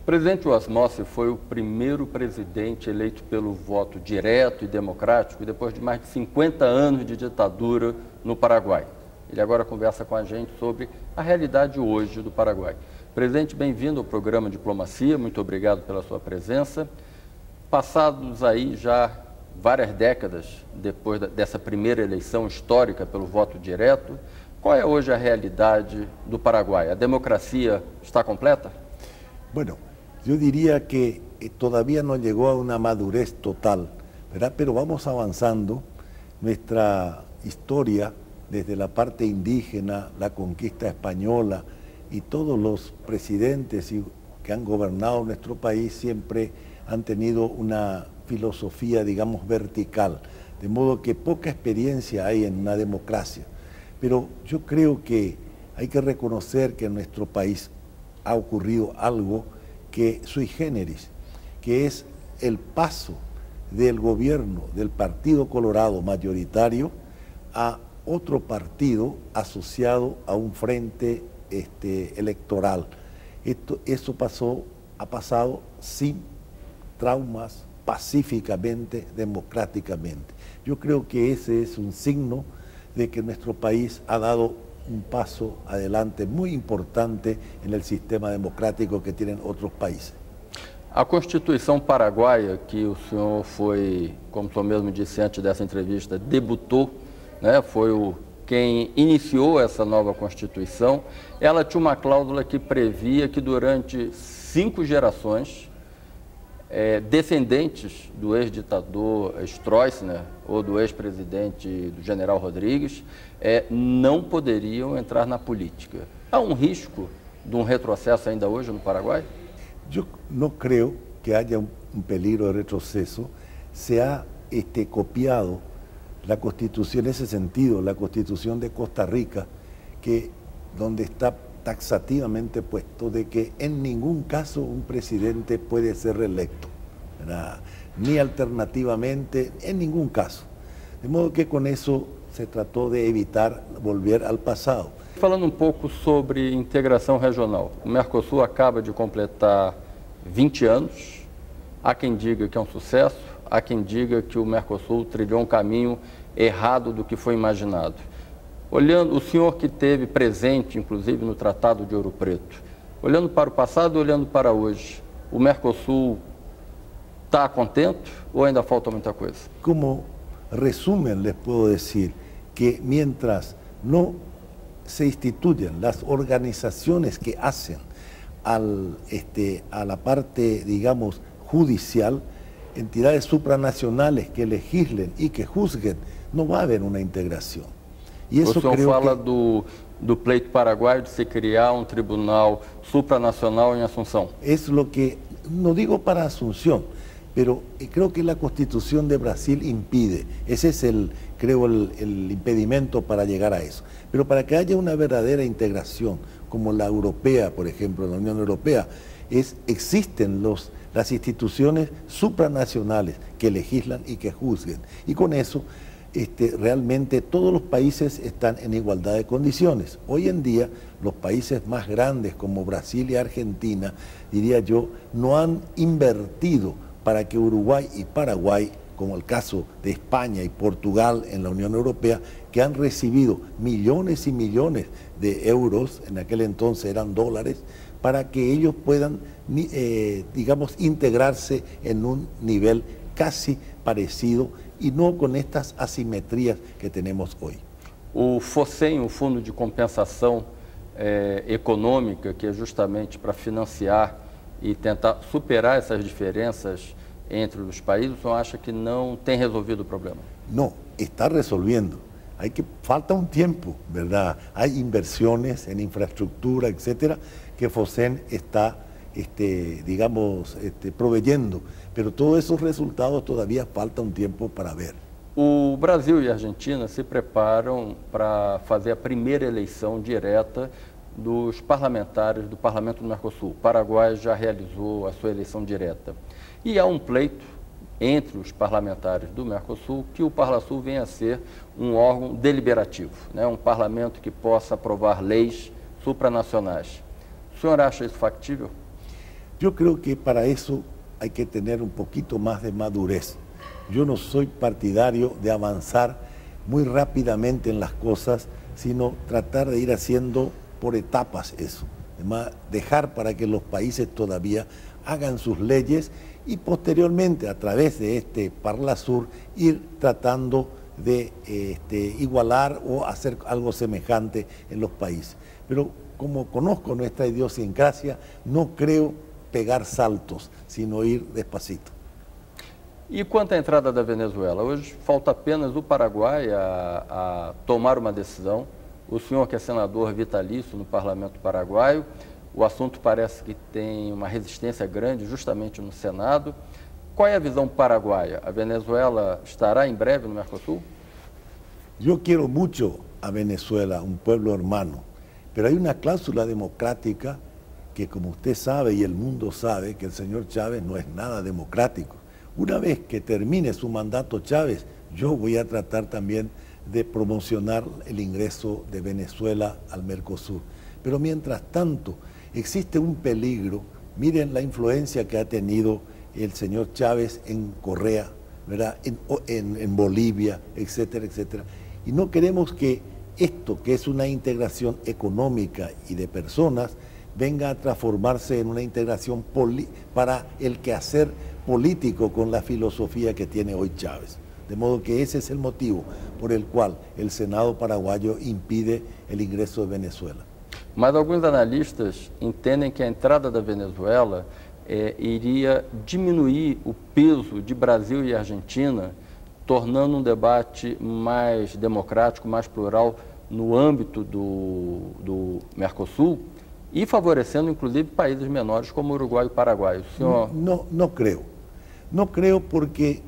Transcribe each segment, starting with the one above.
presidente Osmócio foi o primeiro presidente eleito pelo voto direto e democrático depois de mais de 50 anos de ditadura no Paraguai. Ele agora conversa com a gente sobre a realidade hoje do Paraguai. Presidente, bem-vindo ao programa Diplomacia, muito obrigado pela sua presença. Passados aí já várias décadas depois dessa primeira eleição histórica pelo voto direto, qual é hoje a realidade do Paraguai? A democracia está completa? Bueno, yo diría que todavía no llegó a una madurez total, ¿verdad? Pero vamos avanzando. Nuestra historia, desde la parte indígena, la conquista española y todos los presidentes que han gobernado nuestro país siempre han tenido una filosofía, digamos, vertical, de modo que poca experiencia hay en una democracia. Pero yo creo que hay que reconocer que en nuestro país ha ocurrido algo que sui generis, que es el paso del gobierno del Partido Colorado mayoritario a otro partido asociado a un frente electoral. Eso ha pasado sin traumas, pacíficamente, democráticamente. Yo creo que ese es un signo de que nuestro país ha dado un paso adelante muy importante en el sistema democrático que tienen outros países. A Constituição paraguaia, que o senhor foi, como o senhor mesmo disse antes dessa entrevista, debutou, né, foi quem iniciou essa nova Constituição, ela tinha uma cláusula que previa que durante 5 gerações, descendentes do ex-ditador Stroessner ou do ex-presidente do general Rodrigues não poderiam entrar na política. Há um risco de um retrocesso ainda hoje no Paraguai? Eu não creio que haja um peligro de retrocesso. Se ha copiado a Constituição nesse sentido, a Constituição de Costa Rica, donde está taxativamente puesto de que en ningún caso un presidente puede ser reelecto, ¿verdad? Ni alternativamente, en ningún caso. De modo que con eso se trató de evitar volver al pasado. Falando um pouco sobre integração regional, o Mercosul acaba de completar 20 anos, há quem diga que é um sucesso, há quem diga que o Mercosul trilhou um caminho errado do que foi imaginado. Olhando, o senhor que esteve presente, inclusive, no Tratado de Ouro Preto, olhando para o passado e olhando para hoje, o Mercosul está contente ou ainda falta muita coisa? Como resumen, les puedo decir que mientras no se instituyan las organizaciones que hacen a la parte, digamos, judicial, entidades supranacionales que legislen y que juzguen, no va a haber una integración. E o senhor fala do pleito paraguaio de se criar um tribunal supranacional em Asunción. Es lo que, no digo para Asunción, pero creo que la Constitución de Brasil impide. Ese es creo el impedimento para llegar a eso. Pero para que haya una verdadera integración, como la europea, por ejemplo, la Unión Europea, existen las instituciones supranacionales que legislan y que juzguen. Y con eso realmente todos los países están en igualdad de condiciones. Hoy en día los países más grandes como Brasil y Argentina, diría yo, no han invertido para que Uruguay y Paraguay, como el caso de España y Portugal en la Unión Europea, que han recibido millones y millones de euros, en aquel entonces eran dólares, para que ellos puedan, digamos, integrarse en un nivel casi parecido e não com estas assimetrias que temos hoje. O FOSEM, o Fundo de Compensação Econômica, que é justamente para financiar e tentar superar essas diferenças entre os países, o senhor acha que não tem resolvido o problema? Não, está resolvendo. Falta um tempo, ¿verdad? Há inversões em infraestrutura, etcétera, que FOSEM está digamos, proveyendo, pero todos esos resultados todavía falta un tiempo para ver. O Brasil e a Argentina se preparam para fazer a primeira eleição direta dos parlamentares do Parlamento do Mercosul. O Paraguai já realizou a sua eleição direta. E há um pleito entre os parlamentares do Mercosul que o Parlasul venha a ser um órgão deliberativo, né? Um parlamento que possa aprovar leis supranacionais. O senhor acha isso factível? Yo creo que para eso hay que tener un poquito más de madurez. Yo no soy partidario de avanzar muy rápidamente en las cosas, sino tratar de ir haciendo por etapas eso. Además, dejar para que los países todavía hagan sus leyes y posteriormente, a través de este Parlasur, ir tratando de igualar o hacer algo semejante en los países. Pero como conozco nuestra idiosincrasia, no creo pegar saltos, sino ir despacito. E quanto à entrada da Venezuela? Hoje falta apenas o Paraguai a tomar uma decisão. O senhor, que é senador vitalício no Parlamento Paraguaio, o assunto parece que tem uma resistência grande justamente no Senado. Qual é a visão paraguaia? A Venezuela estará em breve no Mercosul? Yo quiero mucho a Venezuela, un pueblo hermano, pero hay una cláusula democrática que, como usted sabe y el mundo sabe, que el señor Chávez no es nada democrático. Una vez que termine su mandato Chávez, yo voy a tratar también de promocionar el ingreso de Venezuela al Mercosur. Pero mientras tanto, existe un peligro. Miren la influencia que ha tenido el señor Chávez en Correa, ¿verdad? En Bolivia, etcétera, etcétera. Y no queremos que esto, que es una integración económica y de personas, venga a transformarse en una integración para el quehacer político con la filosofía que tiene hoy Chávez. De modo que ese es el motivo por el cual el Senado paraguayo impide el ingreso de Venezuela. Mas alguns analistas entendem que a entrada da Venezuela iria diminuir o peso de Brasil e Argentina, tornando um debate mais democrático, mais plural no âmbito do Mercosul e favorecendo inclusive países menores como Uruguai e Paraguai. O senhor... No creo. No creo porque,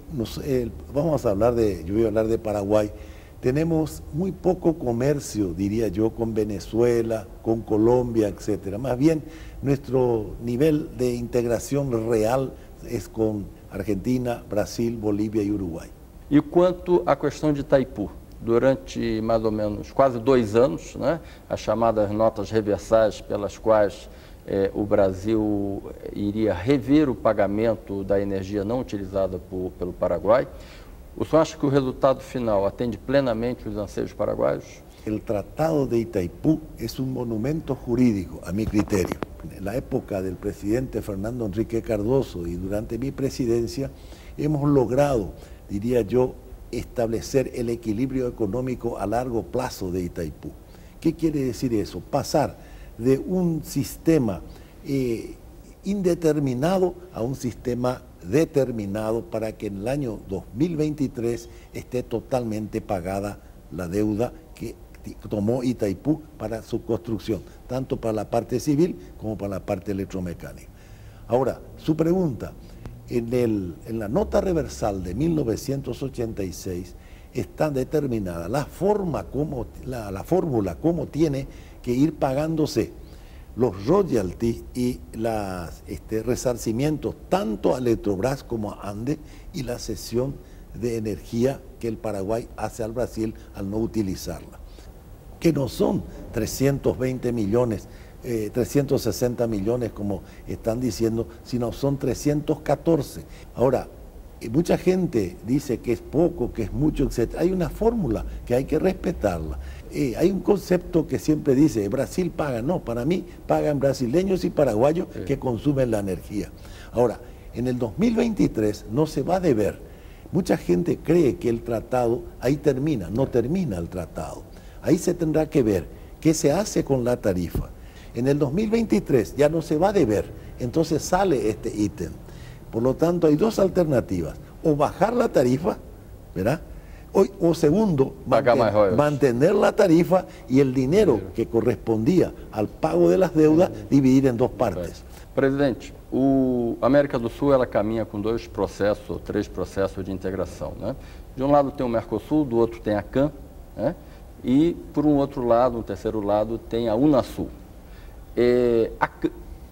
vamos a hablar yo voy a hablar de Paraguay, tenemos muy poco comercio, diría yo, con Venezuela, con Colombia, etcétera. Más bien, nuestro nivel de integración real es con Argentina, Brasil, Bolívia e Uruguai. E quanto à questão de Itaipu? Durante mais ou menos quase 2 anos, né, as chamadas notas reversais pelas quais o Brasil iria rever o pagamento da energia não utilizada pelo Paraguai. O senhor acha que o resultado final atende plenamente os anseios paraguaios? El Tratado de Itaipú es un monumento jurídico, a mi criterio. En la época del presidente Fernando Enrique Cardoso y durante mi presidencia hemos logrado, diría yo, establecer el equilibrio económico a largo plazo de Itaipú. ¿Qué quiere decir eso? Pasar de un sistema indeterminado a un sistema determinado para que en el año 2023 esté totalmente pagada la deuda que tomó Itaipú para su construcción, tanto para la parte civil como para la parte electromecánica. Ahora, su pregunta, en la nota reversal de 1986 está determinada la fórmula cómo tiene que ir pagándose los royalties y los resarcimientos tanto a Electrobras como a ANDE y la cesión de energía que el Paraguay hace al Brasil al no utilizarla, que no son 320 millones, 360 millones como están diciendo, sino son 314. Ahora, mucha gente dice que es poco, que es mucho, etc. Hay una fórmula que hay que respetarla. Hay un concepto que siempre dice, Brasil paga. No, para mí pagan brasileños y paraguayos que consumen la energía. Ahora, en el 2023 no se va a deber. Mucha gente cree que el tratado ahí termina. No termina el tratado. Ahí se tendrá que ver qué se hace con la tarifa. En el 2023 ya no se va a deber. Entonces sale este ítem. Por lo tanto, hay 2 alternativas. O bajar la tarifa, ¿verdad? O segundo, mantener la tarifa y el dinero que correspondía al pago de las deudas dividir en 2 partes. Presidente, a América do Sul ela caminha com 2 processos ou 3 processos de integração, né? De um lado tem o Mercosul, do outro tem a CAN, né? E por um outro lado, um terceiro lado, tem a Unasul.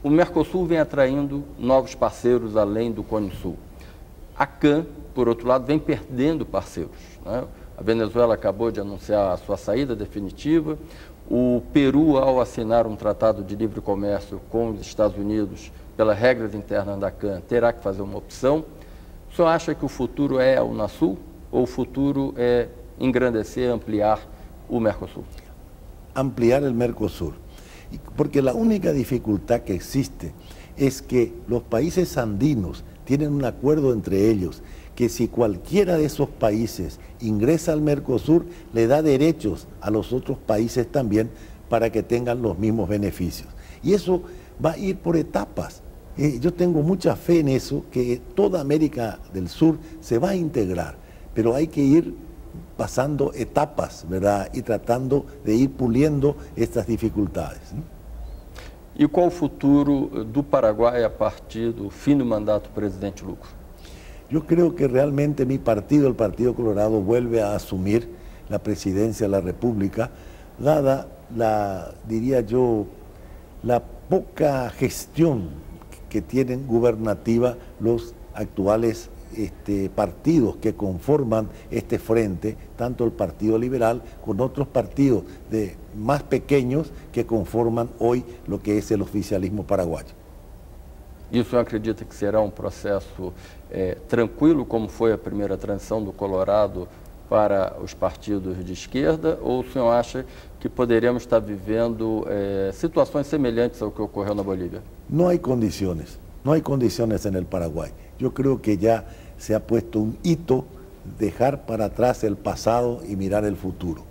O Mercosul vem atraindo novos parceiros além do Cone Sul. A CAN, por outro lado, vem perdendo parceiros, né? A Venezuela acabou de anunciar a sua saída definitiva. O Peru, ao assinar um tratado de livre comércio com os Estados Unidos, pelas regras internas da CAN, terá que fazer uma opção. O senhor acha que o futuro é a Unasul ou o futuro é engrandecer, ampliar o Mercosul? Ampliar el Mercosur. Porque la única dificultad que existe es que los países andinos tienen un acuerdo entre ellos que si cualquiera de esos países ingresa al Mercosur, le da derechos a los otros países también para que tengan los mismos beneficios. Y eso va a ir por etapas. Yo tengo mucha fe en eso, que toda América del Sur se va a integrar, pero hay que ir pasando etapas, ¿verdad? Y tratando de ir puliendo estas dificultades. E qual o futuro do Paraguai a partir do fim do mandato do presidente Lucro? Yo creo que realmente mi partido, el Partido Colorado, vuelve a asumir la presidencia de la República, dada la, diría yo, la poca gestión que tienen gubernativa los actuales partidos que conforman este frente, tanto el Partido Liberal con otros partidos más pequeños que conforman hoy lo que es el oficialismo paraguayo. E o senhor acredita que será um processo tranquilo, como foi a primeira transição do Colorado para os partidos de esquerda, ou o senhor acha que poderíamos estar vivendo situações semelhantes ao que ocorreu na Bolívia? No hay condiciones en el Paraguay. Yo creo que ya se ha puesto un hito, dejar para atrás el pasado y mirar el futuro.